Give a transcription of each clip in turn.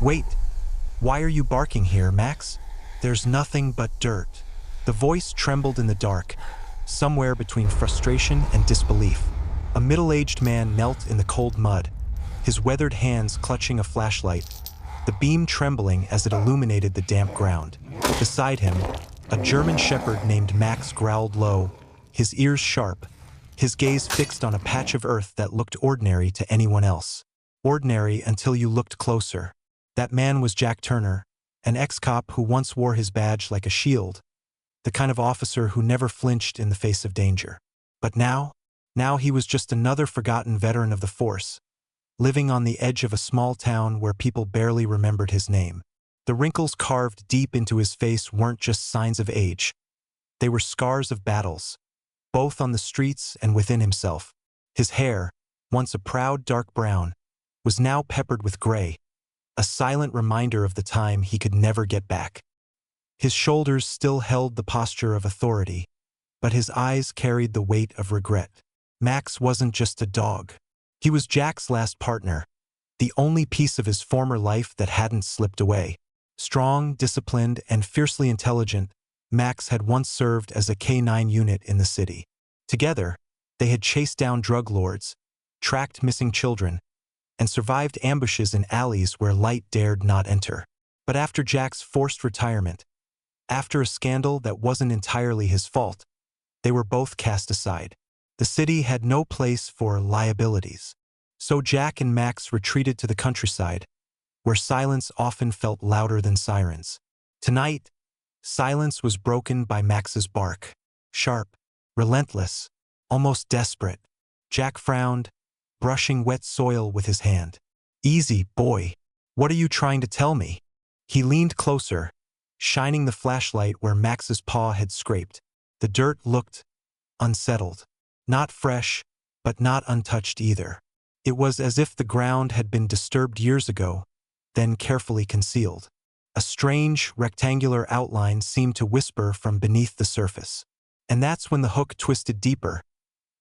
Wait, why are you barking here, Max? There's nothing but dirt. The voice trembled in the dark, somewhere between frustration and disbelief. A middle-aged man knelt in the cold mud, his weathered hands clutching a flashlight, the beam trembling as it illuminated the damp ground. Beside him, a German shepherd named Max growled low, his ears sharp, his gaze fixed on a patch of earth that looked ordinary to anyone else. Ordinary until you looked closer. That man was Jack Turner, an ex-cop who once wore his badge like a shield, the kind of officer who never flinched in the face of danger. But now he was just another forgotten veteran of the force, living on the edge of a small town where people barely remembered his name. The wrinkles carved deep into his face weren't just signs of age. They were scars of battles, both on the streets and within himself. His hair, once a proud dark brown, was now peppered with gray, a silent reminder of the time he could never get back. His shoulders still held the posture of authority, but his eyes carried the weight of regret. Max wasn't just a dog. He was Jack's last partner, the only piece of his former life that hadn't slipped away. Strong, disciplined, and fiercely intelligent, Max had once served as a K-9 unit in the city. Together, they had chased down drug lords, tracked missing children, and survived ambushes in alleys where light dared not enter. But after Jack's forced retirement, after a scandal that wasn't entirely his fault, they were both cast aside. The city had no place for liabilities. So Jack and Max retreated to the countryside, where silence often felt louder than sirens. Tonight, silence was broken by Max's bark. Sharp, relentless, almost desperate. Jack frowned, brushing wet soil with his hand. "Easy, boy. What are you trying to tell me?" He leaned closer, shining the flashlight where Max's paw had scraped. The dirt looked unsettled. Not fresh, but not untouched either. It was as if the ground had been disturbed years ago, then carefully concealed. A strange, rectangular outline seemed to whisper from beneath the surface. And that's when the hook twisted deeper.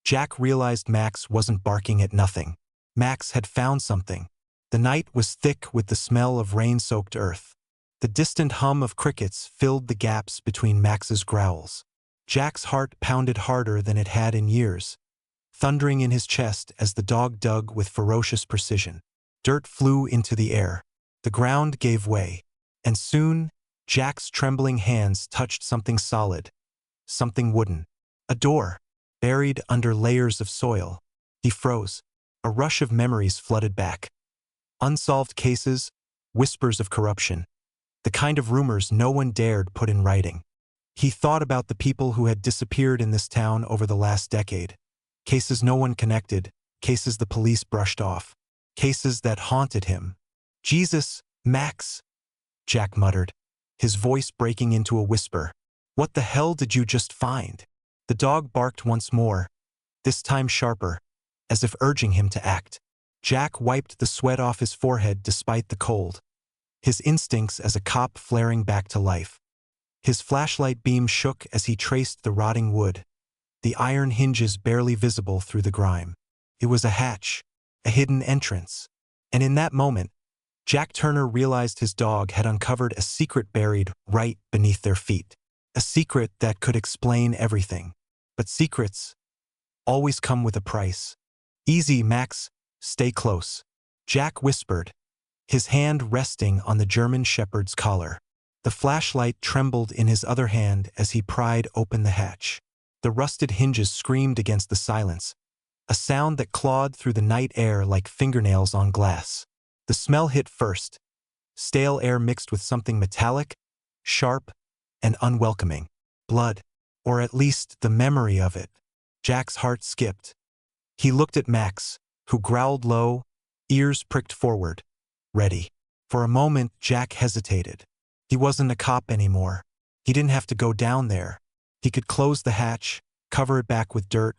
Jack realized Max wasn't barking at nothing. Max had found something. The night was thick with the smell of rain-soaked earth. The distant hum of crickets filled the gaps between Max's growls. Jack's heart pounded harder than it had in years, thundering in his chest as the dog dug with ferocious precision. Dirt flew into the air. The ground gave way, and soon, Jack's trembling hands touched something solid, something wooden. A door, buried under layers of soil. He froze. A rush of memories flooded back. Unsolved cases, whispers of corruption, the kind of rumors no one dared put in writing. He thought about the people who had disappeared in this town over the last decade. Cases no one connected, cases the police brushed off, cases that haunted him. "Jesus, Max," Jack muttered, his voice breaking into a whisper. "What the hell did you just find?" The dog barked once more, this time sharper, as if urging him to act. Jack wiped the sweat off his forehead despite the cold, his instincts as a cop flaring back to life. His flashlight beam shook as he traced the rotting wood, the iron hinges barely visible through the grime. It was a hatch, a hidden entrance. And in that moment, Jack Turner realized his dog had uncovered a secret buried right beneath their feet. A secret that could explain everything. But secrets always come with a price. "Easy, Max. Stay close," Jack whispered, his hand resting on the German shepherd's collar. The flashlight trembled in his other hand as he pried open the hatch. The rusted hinges screamed against the silence, a sound that clawed through the night air like fingernails on glass. The smell hit first, stale air mixed with something metallic, sharp, and unwelcoming. Blood, or at least the memory of it. Jack's heart skipped. He looked at Max, who growled low, ears pricked forward, ready. For a moment, Jack hesitated. He wasn't a cop anymore. He didn't have to go down there. He could close the hatch, cover it back with dirt,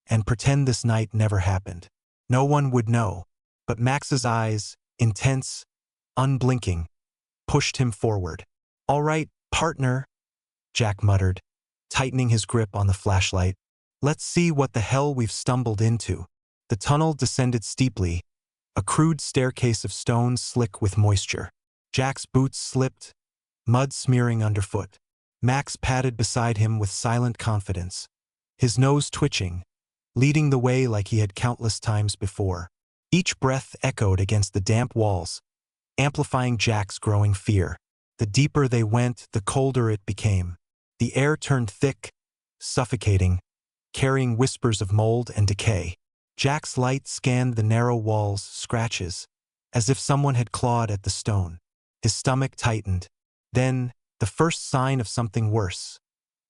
and pretend this night never happened. No one would know. But Max's eyes, intense, unblinking, pushed him forward. "All right, partner," Jack muttered, tightening his grip on the flashlight. "Let's see what the hell we've stumbled into." The tunnel descended steeply, a crude staircase of stone slick with moisture. Jack's boots slipped, mud smearing underfoot. Max padded beside him with silent confidence, his nose twitching, leading the way like he had countless times before. Each breath echoed against the damp walls, amplifying Jack's growing fear. The deeper they went, the colder it became. The air turned thick, suffocating, carrying whispers of mold and decay. Jack's light scanned the narrow walls, scratches, as if someone had clawed at the stone. His stomach tightened. Then, the first sign of something worse.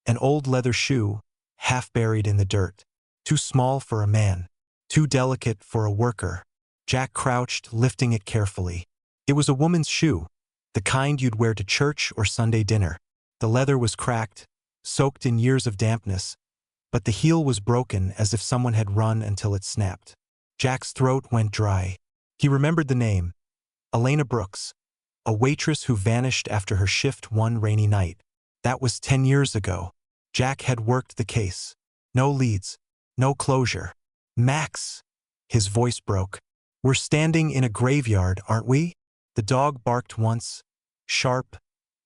An old leather shoe, half buried in the dirt. Too small for a man. Too delicate for a worker. Jack crouched, lifting it carefully. It was a woman's shoe, the kind you'd wear to church or Sunday dinner. The leather was cracked, soaked in years of dampness, but the heel was broken as if someone had run until it snapped. Jack's throat went dry. He remembered the name, Elena Brooks, a waitress who vanished after her shift one rainy night. That was 10 years ago. Jack had worked the case. No leads, no closure. Max! His voice broke. We're standing in a graveyard, aren't we? The dog barked once, sharp,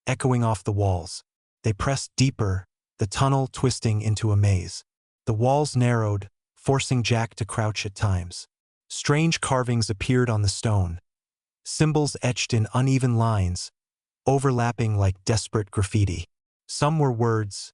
echoing off the walls. They pressed deeper, the tunnel twisting into a maze. The walls narrowed, forcing Jack to crouch at times. Strange carvings appeared on the stone, symbols etched in uneven lines, overlapping like desperate graffiti. Some were words,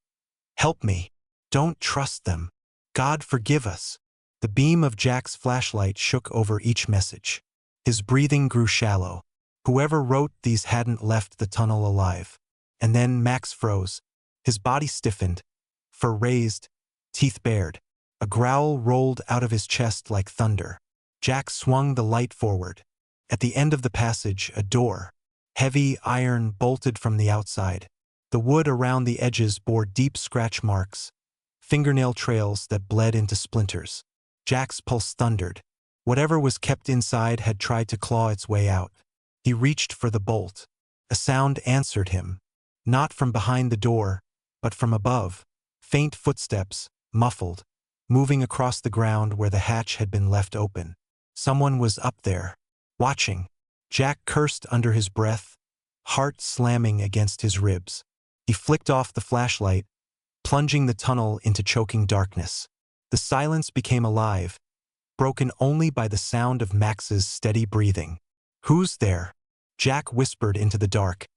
"Help me. Don't trust them. God forgive us." The beam of Jack's flashlight shook over each message. His breathing grew shallow. Whoever wrote these hadn't left the tunnel alive. And then Max froze. His body stiffened, fur raised, teeth bared. A growl rolled out of his chest like thunder. Jack swung the light forward. At the end of the passage, a door. Heavy iron bolted from the outside. The wood around the edges bore deep scratch marks, fingernail trails that bled into splinters. Jack's pulse thundered. Whatever was kept inside had tried to claw its way out. He reached for the bolt. A sound answered him. Not from behind the door, but from above. Faint footsteps, muffled, moving across the ground where the hatch had been left open. Someone was up there, watching. Jack cursed under his breath, heart slamming against his ribs. He flicked off the flashlight, plunging the tunnel into choking darkness. The silence became alive, broken only by the sound of Max's steady breathing. "Who's there?" Jack whispered into the dark,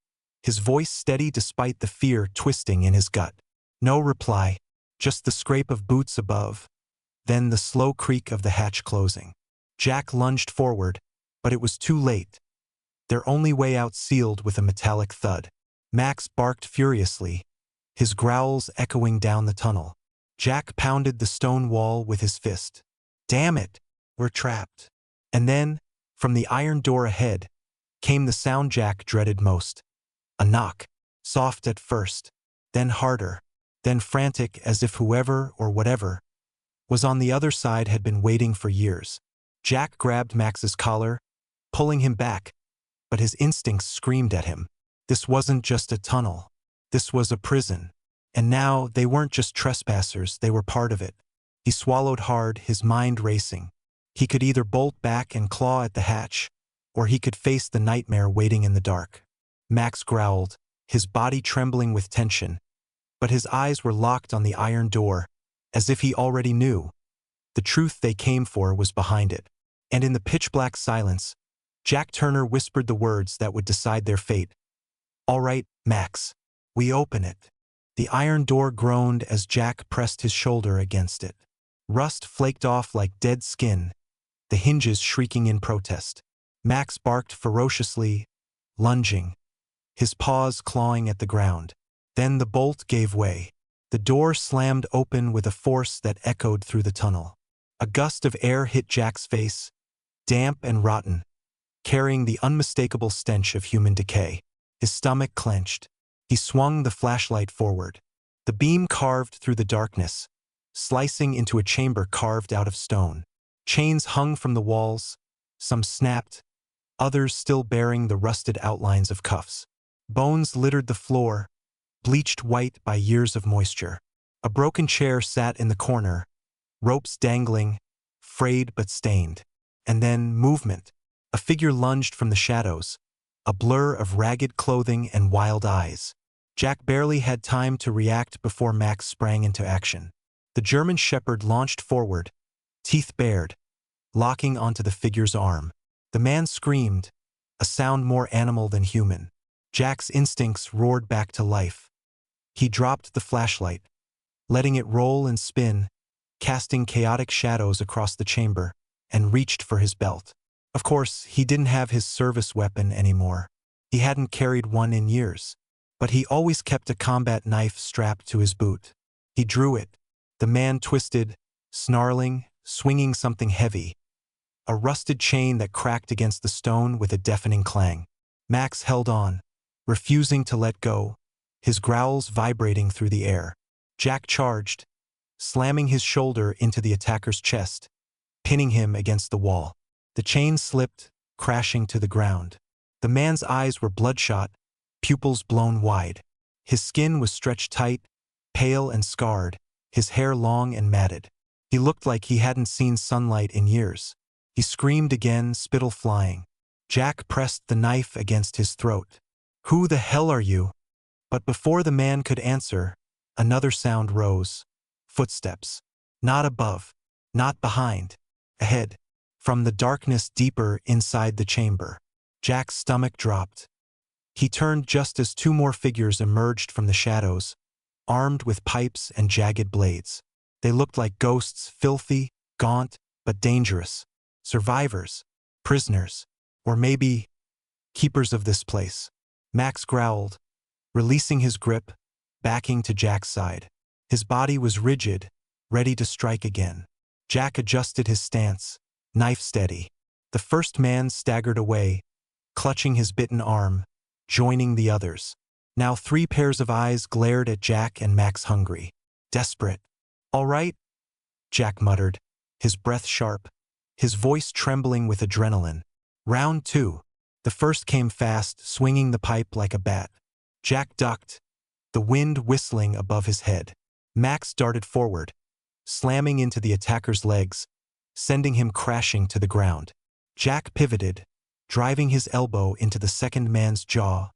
his voice steady despite the fear twisting in his gut. No reply, just the scrape of boots above, then the slow creak of the hatch closing. Jack lunged forward, but it was too late. Their only way out sealed with a metallic thud. Max barked furiously, his growls echoing down the tunnel. Jack pounded the stone wall with his fist. "Damn it, we're trapped." And then, from the iron door ahead, came the sound Jack dreaded most. A knock, soft at first, then harder, then frantic as if whoever or whatever was on the other side had been waiting for years. Jack grabbed Max's collar, pulling him back, but his instincts screamed at him. This wasn't just a tunnel. This was a prison. And now they weren't just trespassers, they were part of it. He swallowed hard, his mind racing. He could either bolt back and claw at the hatch, or he could face the nightmare waiting in the dark. Max growled, his body trembling with tension, but his eyes were locked on the iron door, as if he already knew. The truth they came for was behind it. And in the pitch-black silence, Jack Turner whispered the words that would decide their fate. "All right, Max, we open it." The iron door groaned as Jack pressed his shoulder against it. Rust flaked off like dead skin, the hinges shrieking in protest. Max barked ferociously, lunging, his paws clawing at the ground. Then the bolt gave way. The door slammed open with a force that echoed through the tunnel. A gust of air hit Jack's face, damp and rotten, carrying the unmistakable stench of human decay. His stomach clenched. He swung the flashlight forward. The beam carved through the darkness, slicing into a chamber carved out of stone. Chains hung from the walls, some snapped, others still bearing the rusted outlines of cuffs. Bones littered the floor, bleached white by years of moisture. A broken chair sat in the corner, ropes dangling, frayed but stained. And then movement. A figure lunged from the shadows, a blur of ragged clothing and wild eyes. Jack barely had time to react before Max sprang into action. The German Shepherd launched forward, teeth bared, locking onto the figure's arm. The man screamed, a sound more animal than human. Jack's instincts roared back to life. He dropped the flashlight, letting it roll and spin, casting chaotic shadows across the chamber, and reached for his belt. Of course, he didn't have his service weapon anymore. He hadn't carried one in years, but he always kept a combat knife strapped to his boot. He drew it. The man twisted, snarling, swinging something heavy, a rusted chain that cracked against the stone with a deafening clang. Max held on, refusing to let go, his growls vibrating through the air. Jack charged, slamming his shoulder into the attacker's chest, pinning him against the wall. The chain slipped, crashing to the ground. The man's eyes were bloodshot, pupils blown wide. His skin was stretched tight, pale and scarred, his hair long and matted. He looked like he hadn't seen sunlight in years. He screamed again, spittle flying. Jack pressed the knife against his throat. "Who the hell are you?" But before the man could answer, another sound rose. Footsteps. Not above, not behind, ahead, from the darkness deeper inside the chamber. Jack's stomach dropped. He turned just as two more figures emerged from the shadows, armed with pipes and jagged blades. They looked like ghosts, filthy, gaunt, but dangerous. Survivors, prisoners, or maybe keepers of this place. Max growled, releasing his grip, backing to Jack's side. His body was rigid, ready to strike again. Jack adjusted his stance, knife steady. The first man staggered away, clutching his bitten arm, joining the others. Now 3 pairs of eyes glared at Jack and Max, hungry, desperate. "All right?" Jack muttered, his breath sharp, his voice trembling with adrenaline. Round 2. The first came fast, swinging the pipe like a bat. Jack ducked, the wind whistling above his head. Max darted forward, slamming into the attacker's legs, sending him crashing to the ground. Jack pivoted, driving his elbow into the second man's jaw,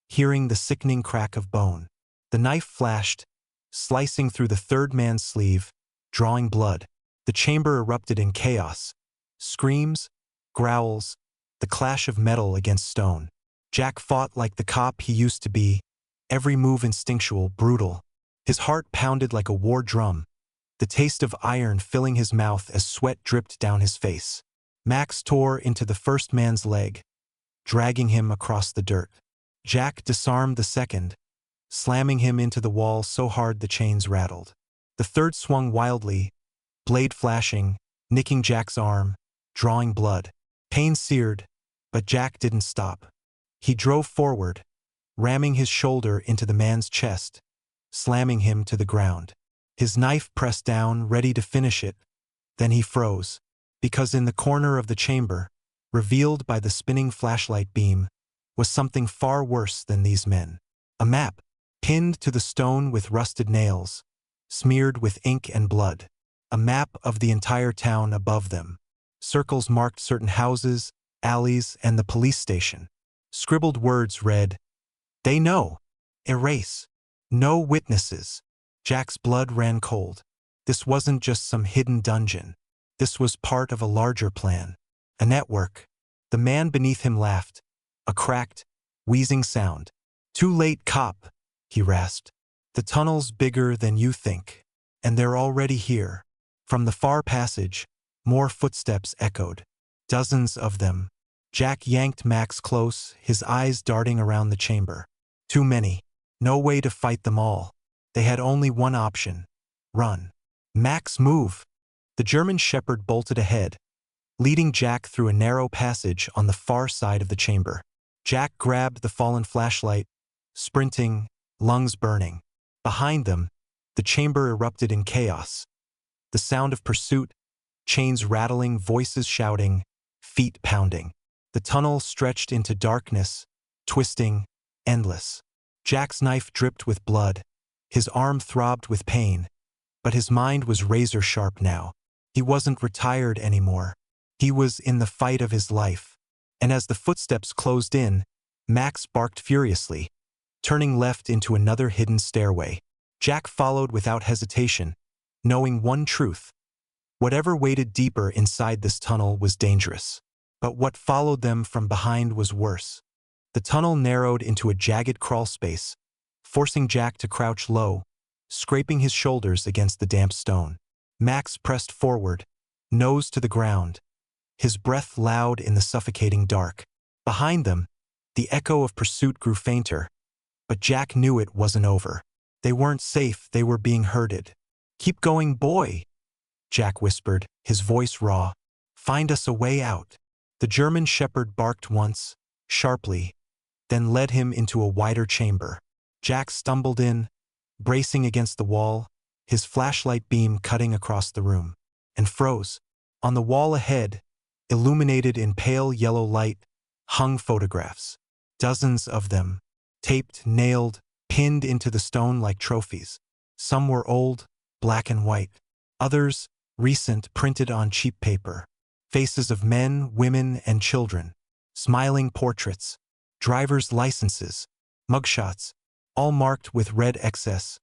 hearing the sickening crack of bone. The knife flashed, slicing through the third man's sleeve, drawing blood. The chamber erupted in chaos. Screams, growls, the clash of metal against stone. Jack fought like the cop he used to be, every move instinctual, brutal. His heart pounded like a war drum, the taste of iron filling his mouth as sweat dripped down his face. Max tore into the first man's leg, dragging him across the dirt. Jack disarmed the second, slamming him into the wall so hard the chains rattled. The third swung wildly, blade flashing, nicking Jack's arm, drawing blood. Pain seared, but Jack didn't stop. He drove forward, ramming his shoulder into the man's chest, slamming him to the ground. His knife pressed down, ready to finish it. Then he froze, because in the corner of the chamber, revealed by the spinning flashlight beam, was something far worse than these men. A map, pinned to the stone with rusted nails, smeared with ink and blood. A map of the entire town above them. Circles marked certain houses, alleys, and the police station. Scribbled words read, "They know. Erase. No witnesses." Jack's blood ran cold. This wasn't just some hidden dungeon. This was part of a larger plan. A network. The man beneath him laughed, a cracked, wheezing sound. "Too late, cop," he rasped. "The tunnel's bigger than you think. And they're already here." From the far passage, more footsteps echoed. Dozens of them. Jack yanked Max close, his eyes darting around the chamber. Too many. No way to fight them all. They had only one option. Run. "Max, move." The German Shepherd bolted ahead, leading Jack through a narrow passage on the far side of the chamber. Jack grabbed the fallen flashlight, sprinting, lungs burning. Behind them, the chamber erupted in chaos. The sound of pursuit, chains rattling, voices shouting, feet pounding. The tunnel stretched into darkness, twisting, endless. Jack's knife dripped with blood. His arm throbbed with pain, but his mind was razor-sharp now. He wasn't retired anymore. He was in the fight of his life. And as the footsteps closed in, Max barked furiously, turning left into another hidden stairway. Jack followed without hesitation, knowing one truth. Whatever waited deeper inside this tunnel was dangerous. But what followed them from behind was worse. The tunnel narrowed into a jagged crawl space, forcing Jack to crouch low, scraping his shoulders against the damp stone. Max pressed forward, nose to the ground, his breath loud in the suffocating dark. Behind them, the echo of pursuit grew fainter, but Jack knew it wasn't over. They weren't safe, they were being herded. "Keep going, boy," Jack whispered, his voice raw. "Find us a way out." The German shepherd barked once, sharply, then led him into a wider chamber. Jack stumbled in, bracing against the wall, his flashlight beam cutting across the room, and froze. On the wall ahead, illuminated in pale yellow light, hung photographs. Dozens of them, taped, nailed, pinned into the stone like trophies. Some were old, black and white. Others, recent, printed on cheap paper. Faces of men, women, and children. Smiling portraits. Driver's licenses. Mugshots. All marked with red XS.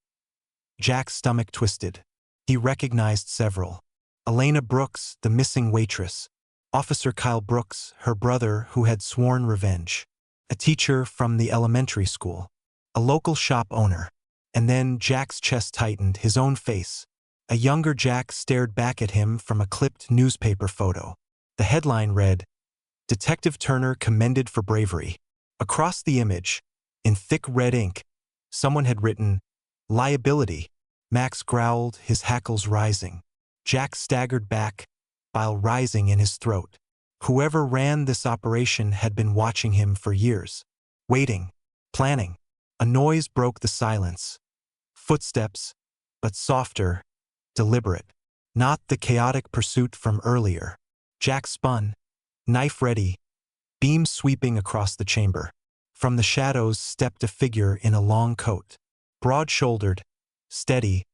Jack's stomach twisted. He recognized several. Elena Brooks, the missing waitress. Officer Kyle Brooks, her brother who had sworn revenge. A teacher from the elementary school. A local shop owner. And then Jack's chest tightened, his own face. A younger Jack stared back at him from a clipped newspaper photo. The headline read, "Detective Turner commended for bravery." Across the image, in thick red ink, someone had written, "Liability." Max growled, his hackles rising. Jack staggered back, bile rising in his throat. Whoever ran this operation had been watching him for years. Waiting, planning. A noise broke the silence. Footsteps, but softer, deliberate. Not the chaotic pursuit from earlier. Jack spun, knife ready, beam sweeping across the chamber. From the shadows stepped a figure in a long coat. Broad-shouldered, steady,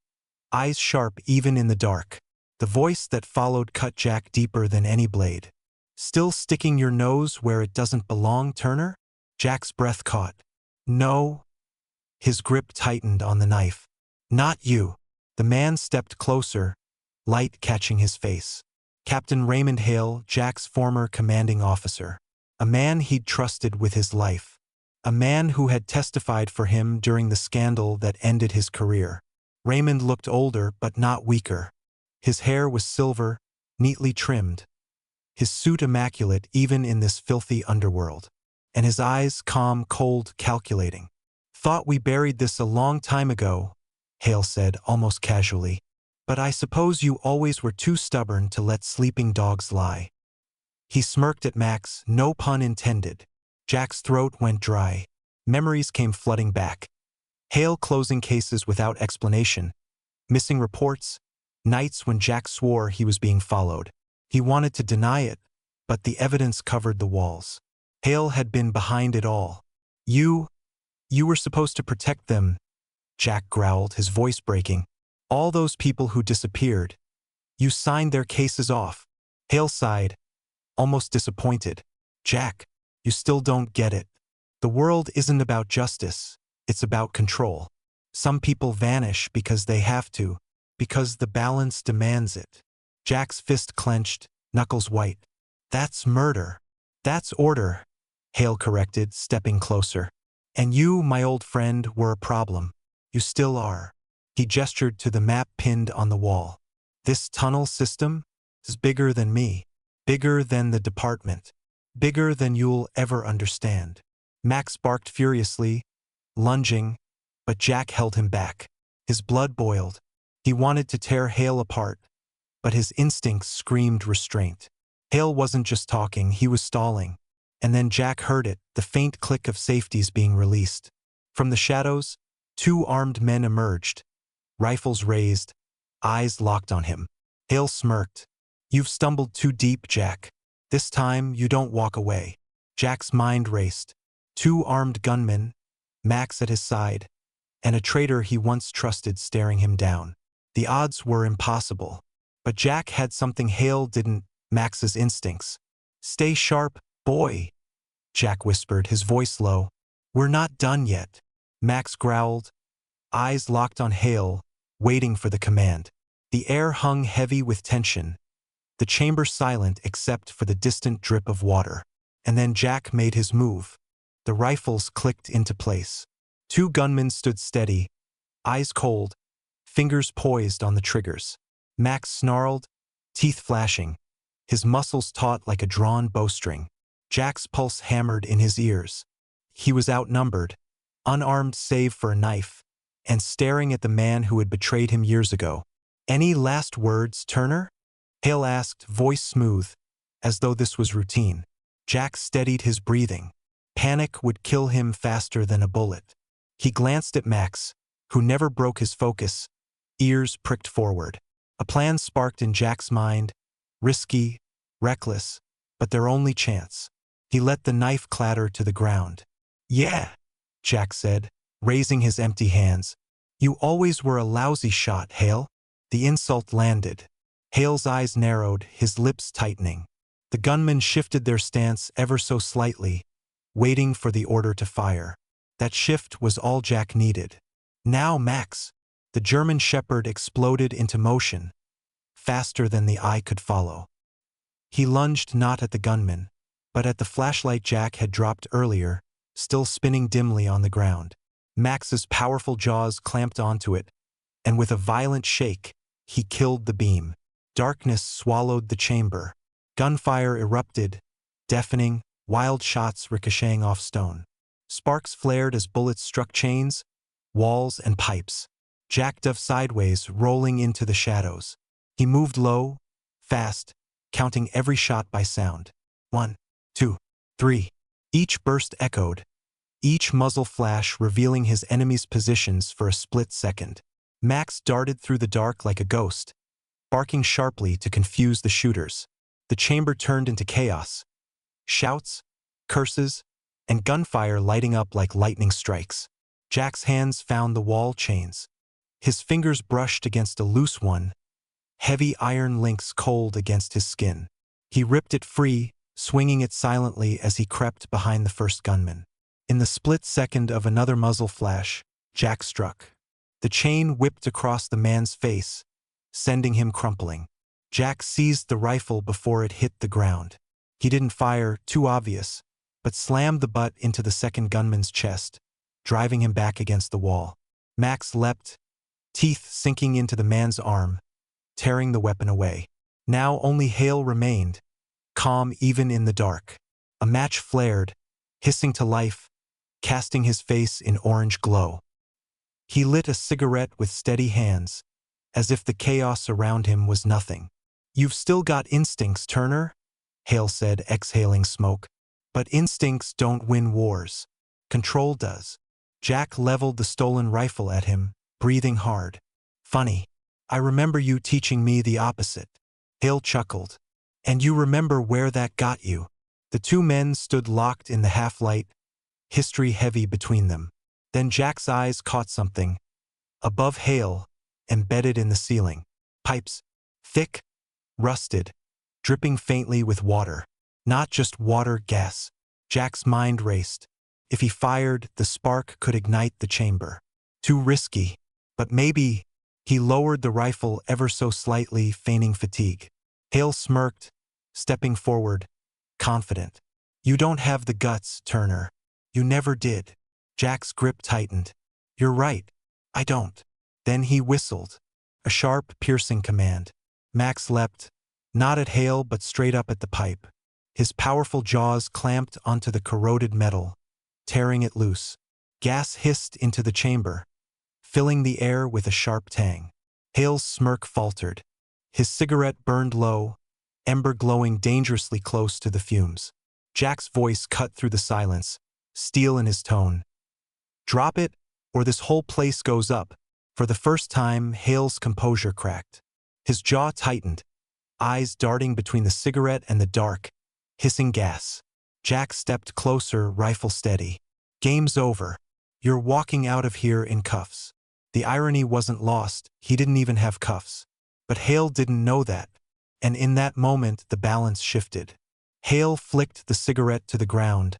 eyes sharp even in the dark. The voice that followed cut Jack deeper than any blade. "Still sticking your nose where it doesn't belong, Turner?" Jack's breath caught. "No." His grip tightened on the knife. "Not you." The man stepped closer, light catching his face. Captain Raymond Hale, Jack's former commanding officer. A man he'd trusted with his life. A man who had testified for him during the scandal that ended his career. Raymond looked older but not weaker. His hair was silver, neatly trimmed. His suit immaculate even in this filthy underworld. And his eyes calm, cold, calculating. "Thought we buried this a long time ago," Hale said, almost casually. "But I suppose you always were too stubborn to let sleeping dogs lie." He smirked at Max, no pun intended. Jack's throat went dry. Memories came flooding back. Hale closing cases without explanation. Missing reports. Nights when Jack swore he was being followed. He wanted to deny it, but the evidence covered the walls. Hale had been behind it all. You were supposed to protect them," Jack growled, his voice breaking. "All those people who disappeared. You signed their cases off." Hale sighed, almost disappointed. "Jack, you still don't get it. The world isn't about justice, it's about control. Some people vanish because they have to, because the balance demands it." Jack's fist clenched, knuckles white. "That's murder. That's order," Hale corrected, stepping closer. "And you, my old friend, were a problem. You still are." He gestured to the map pinned on the wall. "This tunnel system is bigger than me, bigger than the department, bigger than you'll ever understand." Max barked furiously, lunging, but Jack held him back. His blood boiled. He wanted to tear Hale apart, but his instincts screamed restraint. Hale wasn't just talking, he was stalling. And then Jack heard it, the faint click of safeties being released. From the shadows, two armed men emerged, rifles raised, eyes locked on him. Hale smirked. "You've stumbled too deep, Jack. This time, you don't walk away." Jack's mind raced. Two armed gunmen, Max at his side, and a traitor he once trusted staring him down. The odds were impossible. But Jack had something Hale didn't, Max's instincts. "Stay sharp, boy." Jack whispered, his voice low. "We're not done yet." Max growled, eyes locked on Hale, waiting for the command. The air hung heavy with tension, the chamber silent except for the distant drip of water. And then Jack made his move. The rifles clicked into place. Two gunmen stood steady, eyes cold, fingers poised on the triggers. Max snarled, teeth flashing, his muscles taut like a drawn bowstring. Jack's pulse hammered in his ears. He was outnumbered, unarmed save for a knife, and staring at the man who had betrayed him years ago. "Any last words, Turner?" Hale asked, voice smooth, as though this was routine. Jack steadied his breathing. Panic would kill him faster than a bullet. He glanced at Max, who never broke his focus, ears pricked forward. A plan sparked in Jack's mind, risky, reckless, but their only chance. He let the knife clatter to the ground. "Yeah," Jack said, raising his empty hands. "You always were a lousy shot, Hale." The insult landed. Hale's eyes narrowed, his lips tightening. The gunmen shifted their stance ever so slightly, waiting for the order to fire. That shift was all Jack needed. "Now, Max!" The German shepherd exploded into motion, faster than the eye could follow. He lunged not at the gunman, but at the flashlight Jack had dropped earlier, still spinning dimly on the ground. Max's powerful jaws clamped onto it, and with a violent shake, he killed the beam. Darkness swallowed the chamber. Gunfire erupted, deafening, wild shots ricocheting off stone. Sparks flared as bullets struck chains, walls, and pipes. Jack dove sideways, rolling into the shadows. He moved low, fast, counting every shot by sound. 1, 2, 3. Each burst echoed, each muzzle flash revealing his enemy's positions for a split second. Max darted through the dark like a ghost, barking sharply to confuse the shooters. The chamber turned into chaos. Shouts, curses, and gunfire lighting up like lightning strikes. Jack's hands found the wall chains. His fingers brushed against a loose one, heavy iron links cold against his skin. He ripped it free, swinging it silently as he crept behind the first gunman. In the split second of another muzzle flash, Jack struck. The chain whipped across the man's face, sending him crumpling. Jack seized the rifle before it hit the ground. He didn't fire, too obvious, but slammed the butt into the second gunman's chest, driving him back against the wall. Max leapt, teeth sinking into the man's arm, tearing the weapon away. Now only Hale remained, calm even in the dark. A match flared, hissing to life, casting his face in orange glow. He lit a cigarette with steady hands, as if the chaos around him was nothing. "You've still got instincts, Turner," Hale said, exhaling smoke. "But instincts don't win wars. Control does." Jack leveled the stolen rifle at him, breathing hard. "Funny. I remember you teaching me the opposite." Hale chuckled. "And you remember where that got you." The two men stood locked in the half-light, history heavy between them. Then Jack's eyes caught something. Above Hale, embedded in the ceiling. Pipes. Thick, rusted, dripping faintly with water. Not just water, gas. Jack's mind raced. If he fired, the spark could ignite the chamber. Too risky. But maybe. He lowered the rifle ever so slightly, feigning fatigue. Hale smirked, stepping forward, confident. "You don't have the guts, Turner. You never did." Jack's grip tightened. "You're right. I don't." Then he whistled. A sharp, piercing command. Max leapt, not at Hale but straight up at the pipe. His powerful jaws clamped onto the corroded metal, tearing it loose. Gas hissed into the chamber, filling the air with a sharp tang. Hale's smirk faltered. His cigarette burned low, ember glowing dangerously close to the fumes. Jack's voice cut through the silence, steel in his tone. "Drop it, or this whole place goes up." For the first time, Hale's composure cracked. His jaw tightened, eyes darting between the cigarette and the dark, hissing gas. Jack stepped closer, rifle steady. "Game's over. You're walking out of here in cuffs." The irony wasn't lost, he didn't even have cuffs. But Hale didn't know that, and in that moment the balance shifted. Hale flicked the cigarette to the ground,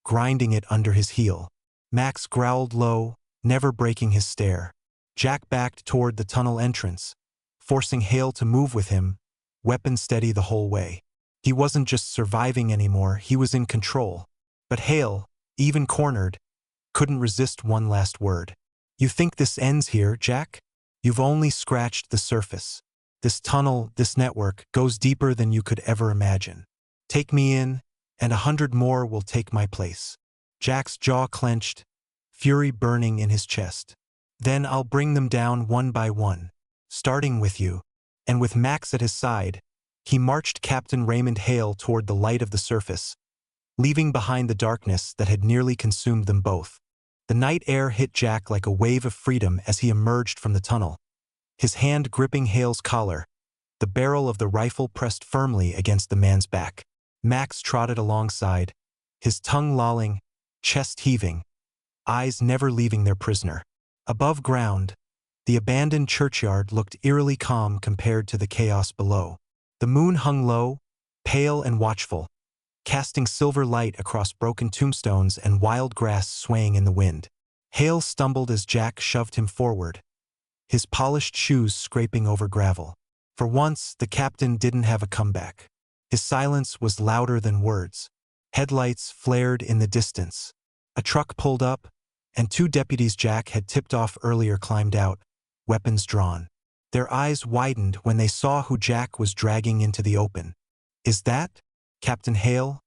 grinding it under his heel. Max growled low, never breaking his stare. Jack backed toward the tunnel entrance, forcing Hale to move with him, weapon steady the whole way. He wasn't just surviving anymore, he was in control. But Hale, even cornered, couldn't resist one last word. "You think this ends here, Jack? You've only scratched the surface. This tunnel, this network, goes deeper than you could ever imagine. Take me in, and 100 more will take my place." Jack's jaw clenched, fury burning in his chest. "Then I'll bring them down one by one, starting with you." And with Max at his side, he marched Captain Raymond Hale toward the light of the surface, leaving behind the darkness that had nearly consumed them both. The night air hit Jack like a wave of freedom as he emerged from the tunnel, his hand gripping Hale's collar, the barrel of the rifle pressed firmly against the man's back. Max trotted alongside, his tongue lolling, chest heaving, eyes never leaving their prisoner. Above ground, the abandoned churchyard looked eerily calm compared to the chaos below. The moon hung low, pale and watchful, casting silver light across broken tombstones and wild grass swaying in the wind. Hale stumbled as Jack shoved him forward, his polished shoes scraping over gravel. For once, the captain didn't have a comeback. His silence was louder than words. Headlights flared in the distance. A truck pulled up, and 2 deputies Jack had tipped off earlier climbed out, weapons drawn. Their eyes widened when they saw who Jack was dragging into the open. "Is that Captain Hale?"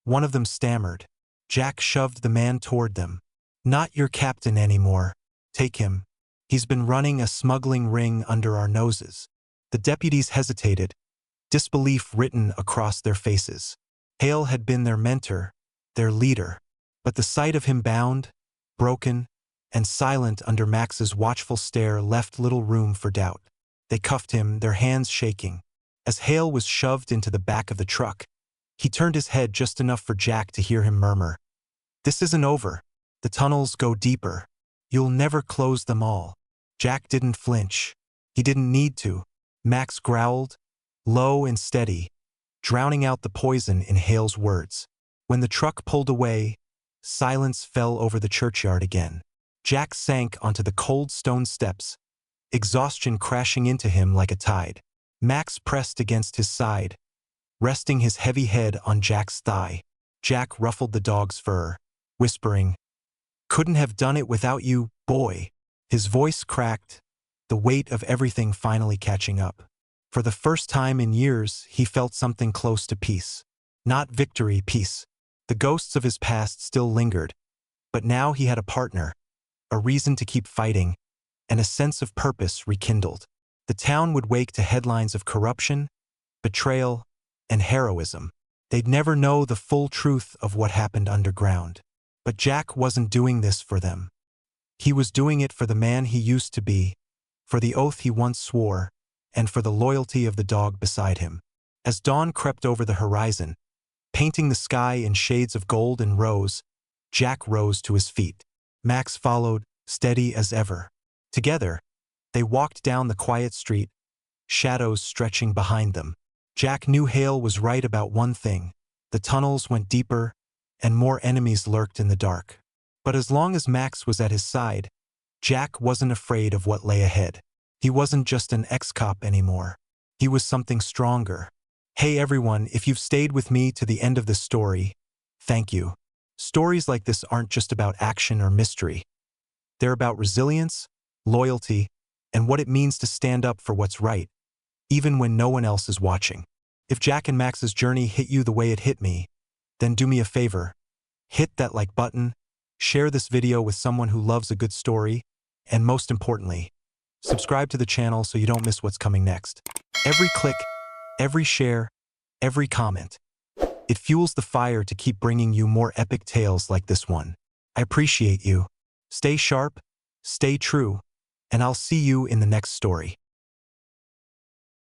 one of them stammered. Jack shoved the man toward them. "Not your captain anymore. Take him. He's been running a smuggling ring under our noses." The deputies hesitated, disbelief written across their faces. Hale had been their mentor, their leader, but the sight of him bound, broken, and silent under Max's watchful stare left little room for doubt. They cuffed him, their hands shaking. As Hale was shoved into the back of the truck, he turned his head just enough for Jack to hear him murmur, "This isn't over. The tunnels go deeper. You'll never close them all." Jack didn't flinch. He didn't need to. Max growled, low and steady, drowning out the poison in Hale's words. When the truck pulled away, silence fell over the churchyard again. Jack sank onto the cold stone steps, exhaustion crashing into him like a tide. Max pressed against his side, resting his heavy head on Jack's thigh. Jack ruffled the dog's fur, whispering, "Couldn't have done it without you, boy." His voice cracked, the weight of everything finally catching up. For the first time in years, he felt something close to peace. Not victory, peace. The ghosts of his past still lingered, but now he had a partner, a reason to keep fighting, and a sense of purpose rekindled. The town would wake to headlines of corruption, betrayal, and heroism. They'd never know the full truth of what happened underground. But Jack wasn't doing this for them. He was doing it for the man he used to be, for the oath he once swore, and for the loyalty of the dog beside him. As dawn crept over the horizon, painting the sky in shades of gold and rose, Jack rose to his feet. Max followed, steady as ever. Together, they walked down the quiet street, shadows stretching behind them. Jack knew Hale was right about one thing. The tunnels went deeper, and more enemies lurked in the dark. But as long as Max was at his side, Jack wasn't afraid of what lay ahead. He wasn't just an ex-cop anymore. He was something stronger. Hey everyone, if you've stayed with me to the end of this story, thank you. Stories like this aren't just about action or mystery. They're about resilience, loyalty, and what it means to stand up for what's right, even when no one else is watching. If Jack and Max's journey hit you the way it hit me, then do me a favor. Hit that like button, share this video with someone who loves a good story, and most importantly, subscribe to the channel so you don't miss what's coming next. Every click, every share, every comment, it fuels the fire to keep bringing you more epic tales like this one. I appreciate you. Stay sharp, stay true, and I'll see you in the next story.